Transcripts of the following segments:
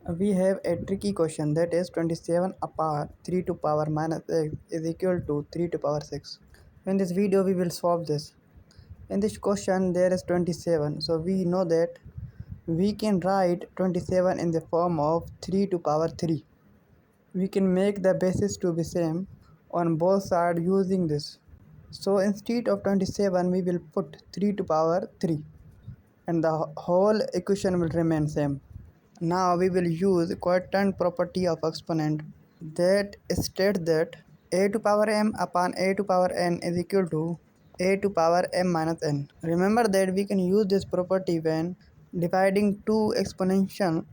We have a tricky question, that is 27 upon 3 to power minus x is equal to 3 to power 6. In this video we will solve this. In this question there is 27, so we know that we can write 27 in the form of 3 to power 3. We can make the basis to be same on both sides using this. So instead of 27 we will put 3 to power 3 and the whole equation will remain same. Now we will use quotient property of exponent that states that a to power m upon a to power n is equal to a to power m minus n. Remember that we can use this property when dividing two exponential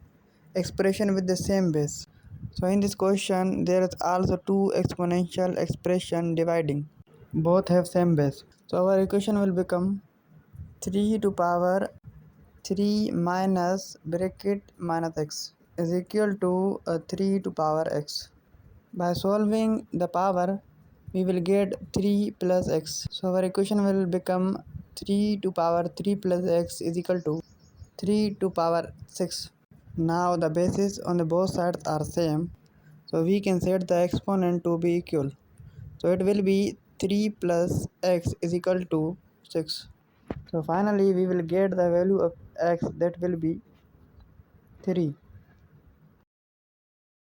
expression with the same base. So in this question there is also two exponential expression dividing. Both have same base. So our equation will become 3 to power 3 minus bracket minus x is equal to 3 to power x. By solving the power, we will get 3 plus x. So our equation will become 3 to power 3 plus x is equal to 3 to power 6. Now the bases on the both sides are same, so we can set the exponent to be equal. So it will be 3 plus x is equal to 6. So finally we will get the value of x, that will be 3.